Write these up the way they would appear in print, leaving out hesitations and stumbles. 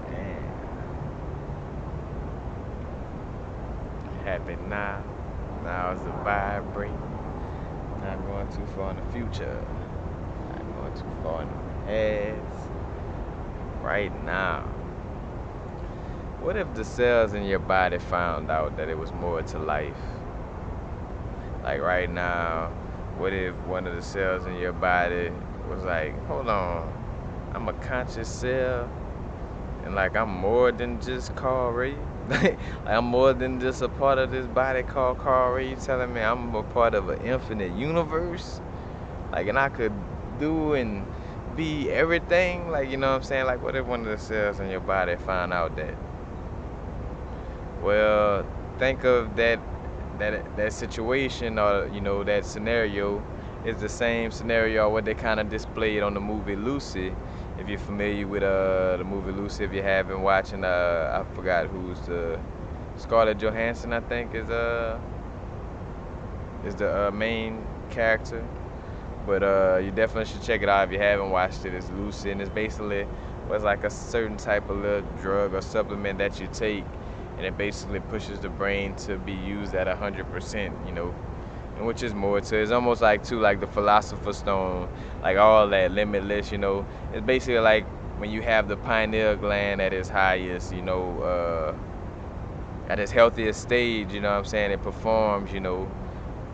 And happy now. Now is the vibrate. Not going too far in the future. Not going too far in the past. Right now. What if the cells in your body found out that it was more to life? Like right now, what if one of the cells in your body was like, hold on, I'm a conscious cell and like I'm more than just Carl Ray? Like I'm more than just a part of this body called Carl Ray. You telling me I'm a part of an infinite universe? Like, and I could do and be everything? Like, you know what I'm saying? Like, what if one of the cells in your body found out that? Well, think of that situation, or that scenario is the same scenario what they kind of displayed on the movie Lucy. If you're familiar with the movie Lucy, if you haven't watching, I forgot who's the Scarlett Johansson, I think is the main character. But you definitely should check it out if you haven't watched it. It's Lucy, and it's basically was like a certain type of little drug or supplement that you take, and it basically pushes the brain to be used at 100%. And which is more to it's almost like too like the Philosopher's Stone, like all that limitless. It's basically like when you have the pineal gland at its highest, at its healthiest stage. You know what I'm saying? It performs,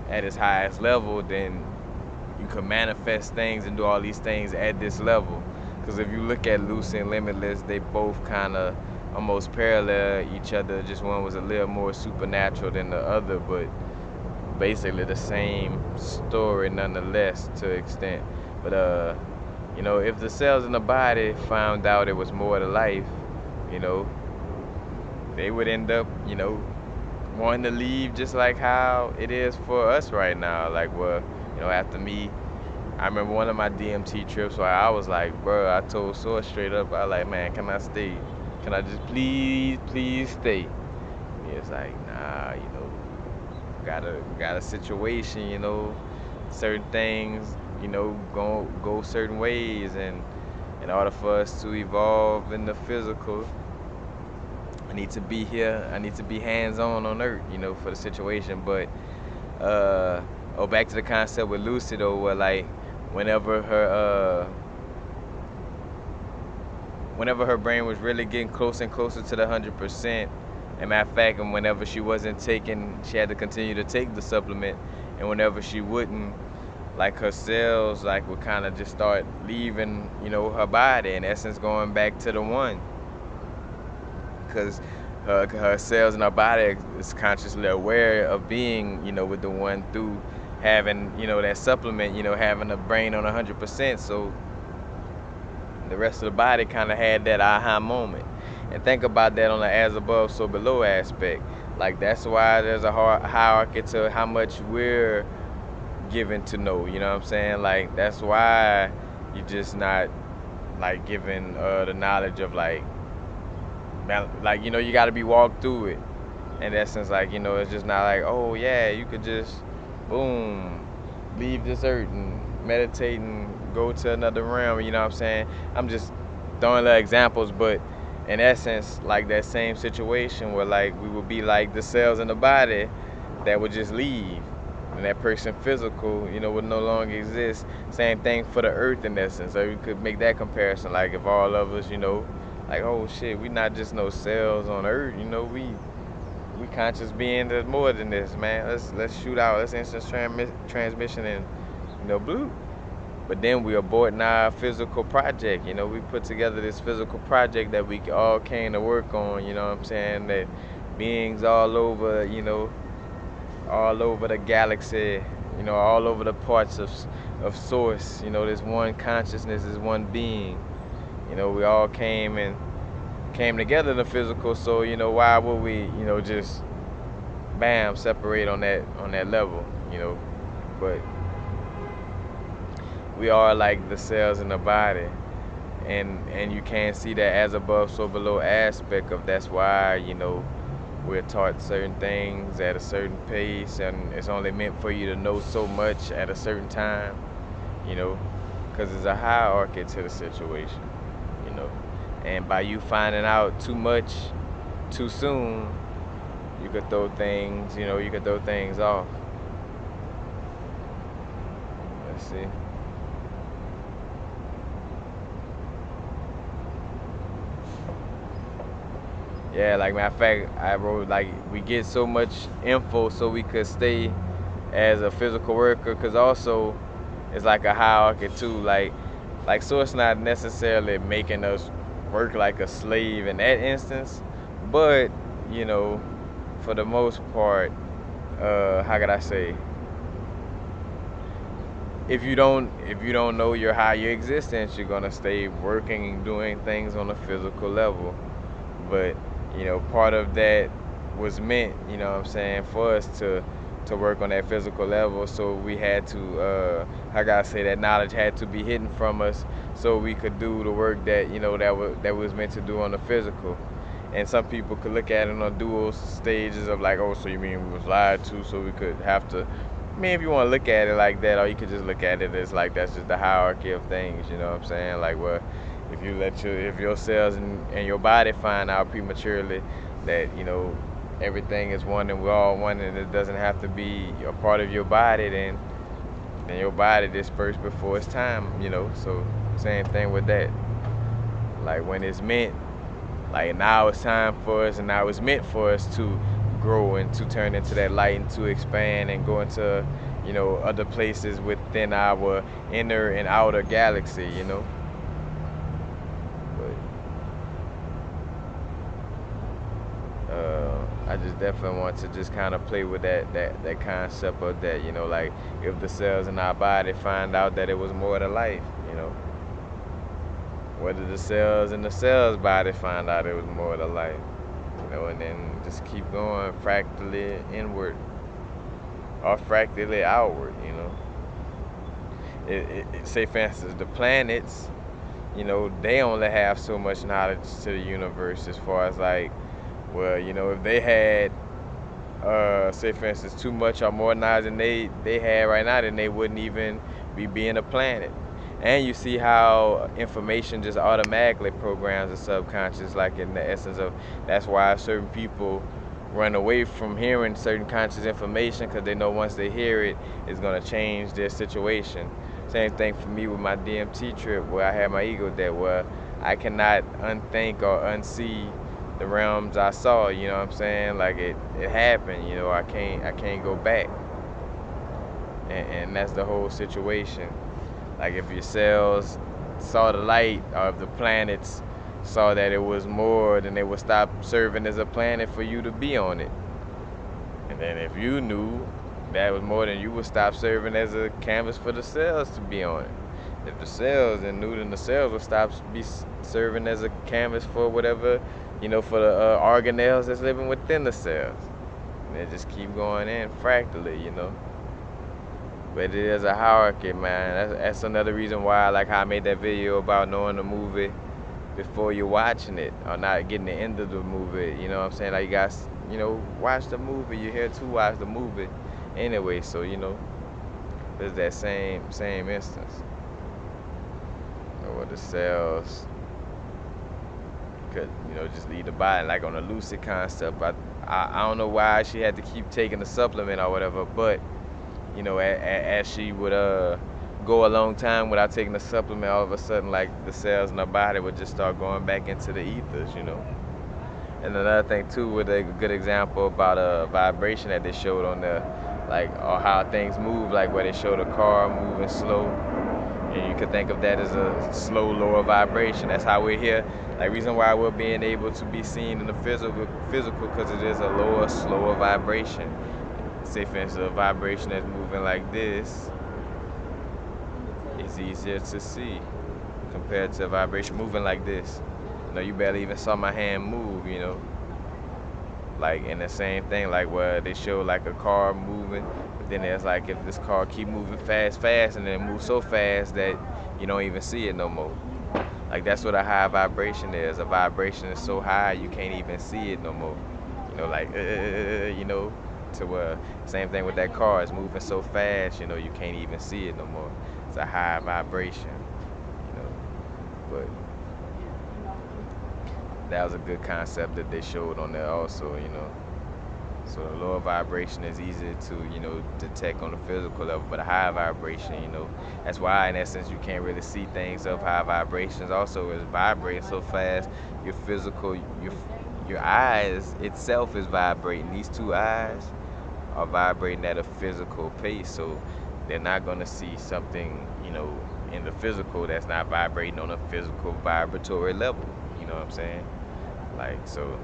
at its highest level, then you can manifest things and do all these things at this level. Because if you look at Lucy and Limitless, they both kind of almost parallel each other. Just one was a little more supernatural than the other, but basically the same story nonetheless to an extent. But if the cells in the body found out it was more to life, you know, they would end up, wanting to leave just like how it is for us right now. Like, well, after me, I remember one of my DMT trips where I was like, bro, I told Source straight up, I like, man, can I stay? Can I just please stay? And he was like, nah, got a situation, certain things, go certain ways, and in order for us to evolve in the physical, I need to be here. I need to be hands-on Earth, for the situation. But back to the concept with Lucy though, where like whenever her whenever her brain was really getting closer and closer to the 100%, and matter of fact, and whenever she wasn't taking, she had to continue to take the supplement, and whenever she wouldn't, like her cells like would kind of just start leaving, her body. In essence, going back to the one, because her cells in her body is consciously aware of being, with the one through having, that supplement, having the brain on 100%. So the rest of the body kind of had that aha moment. And think about that on the as above, so below aspect. Like, that's why there's a hierarchy to how much we're given to know, you know what I'm saying? Like, that's why you're just not, like, given the knowledge of, like, you got to be walked through it. In essence, like, it's just not like, oh, yeah, you could just, boom, leave this earth and meditate and go to another realm, you know what I'm saying? I'm just throwing little examples, but in essence, like that same situation where like we would be like the cells in the body that would just leave, and that person physical, would no longer exist. Same thing for the earth in essence. So you could make that comparison, like if all of us, like, oh shit, we not just no cells on earth, we conscious being. There's more than this, man. Let's shoot out. Let's instant transmission and blue. But then we abort our physical project. We put together this physical project that we all came to work on. You know what I'm saying? That beings all over, all over the galaxy, all over the parts of source. This one consciousness, this one being. We all came together in the physical. So why would we, just bam separate on that level? But we are like the cells in the body, and you can't see that as above so below aspect of. That's why we're taught certain things at a certain pace, and it's only meant for you to know so much at a certain time, because there's a hierarchy to the situation. you know. And by you finding out too much too soon, you could throw things, you could throw things off. Let's see. Yeah, like matter of fact, I wrote like we get so much info so we could stay as a physical worker, because also it's like a hierarchy too. Like so it's not necessarily making us work like a slave in that instance, but you know, for the most part, how could I say? If you don't know your higher existence, you're gonna stay working and doing things on a physical level. But part of that was meant, what I'm saying, for us to work on that physical level. So we had to, I gotta say, that knowledge had to be hidden from us, so we could do the work that that was meant to do on the physical. And some people could look at it on dual stages of like, oh, so you mean we was lied to, so we could have to. I mean, if you want to look at it like that, or you could just look at it as like that's just the hierarchy of things. You know what I'm saying? Like, well, if your cells and your body find out prematurely that everything is one and we're all one, and it doesn't have to be a part of your body, then your body dispersed before it's time. So same thing with that. Like when it's meant, like now it's time for us, and now it's meant for us to grow and to turn into that light and to expand and go into other places within our inner and outer galaxy. I just definitely want to just kind of play with that concept of that, like if the cells in our body find out that it was more to life, whether the cells in the cells body find out it was more to life, and then just keep going fractally inward or fractally outward. Say for instance, the planets, they only have so much knowledge to the universe as far as like, well, if they had, say for instance, too much or more knowledge than they have right now, then they wouldn't even be being a planet. And you see how information just automatically programs the subconscious, like in the essence of, that's why certain people run away from hearing certain conscious information, because they know once they hear it, it's going to change their situation. Same thing for me with my DMT trip, where I had my ego death, where I cannot unthink or unsee the realms I saw. You know what I'm saying? Like it happened. I can't go back, and that's the whole situation. Like if your cells saw the light, or if the planets saw that it was more, then they would stop serving as a planet for you to be on it. And then if you knew that was more, than you would stop serving as a canvas for the cells to be on it. If the cells and knew, then the cells would stop serving as a canvas for whatever, for the organelles that's living within the cells. And they just keep going in fractally. But it is a hierarchy, man. That's another reason why, like how I made that video about knowing the movie before you're watching it, or not getting the end of the movie. You know what I'm saying? Like you guys, watch the movie. You're here to watch the movie anyway. So there's that same instance. Or the cells could just leave the body, like on a lucid concept. I don't know why she had to keep taking the supplement or whatever, but as she would go a long time without taking the supplement, all of a sudden, like the cells in her body would just start going back into the ethers. And another thing too, with a good example about a vibration that they showed on the, like, or how things move, like where they showed a car moving slow, and you could think of that as a slow, lower vibration. That's how we're here. Like, reason why we're being able to be seen in the physical, because it is a lower, slower vibration. Say for instance, a vibration that's moving like this is easier to see compared to a vibration moving like this. You barely even saw my hand move. Like, in the same thing, like where they show like a car moving, but then there's like, if this car keep moving fast, and then it moves so fast that you don't even see it no more. Like, that's what a high vibration is. A vibration is so high you can't even see it no more. Like, to where, same thing with that car. It's moving so fast, you can't even see it no more. It's a high vibration, you know. But that was a good concept that they showed on there also, you know. So the lower vibration is easier to, you know, detect on the physical level, but a high vibration, you know, that's why in essence you can't really see things of high vibrations. Also, is vibrating so fast, your physical, your eyes itself is vibrating. These two eyes are vibrating at a physical pace, so they're not gonna see something, you know, in the physical that's not vibrating on a physical vibratory level. You know what I'm saying? Like so.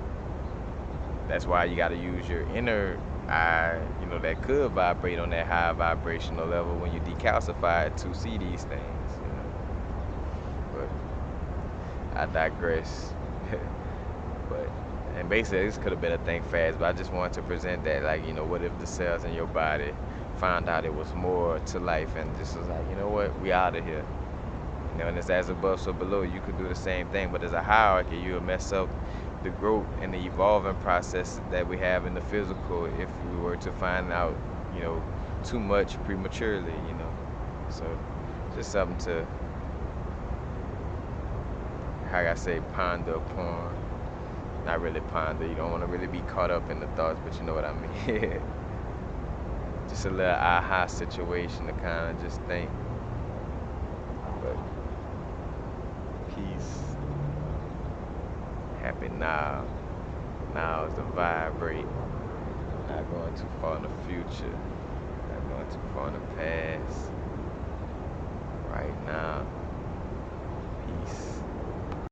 That's why you got to use your inner eye, you know, that could vibrate on that high vibrational level when you decalcify it to see these things, you know. But I digress. But and basically this could have been a thing fast, but I just wanted to present that, like, you know, what if the cells in your body found out it was more to life and just was like, you know what, we out of here. You know, and it's as above, so below. You could do the same thing, but as a hierarchy, you'll mess up the growth and the evolving process that we have in the physical if we were to find out, you know, too much prematurely, you know. So, just something to, how I say, ponder upon. Not really ponder. You don't want to really be caught up in the thoughts, but you know what I mean. Just a little aha situation to kind of just think. But peace. Happy now. Now is the vibrate. Not going too far in the future. Not going too far in the past. Right now. Peace.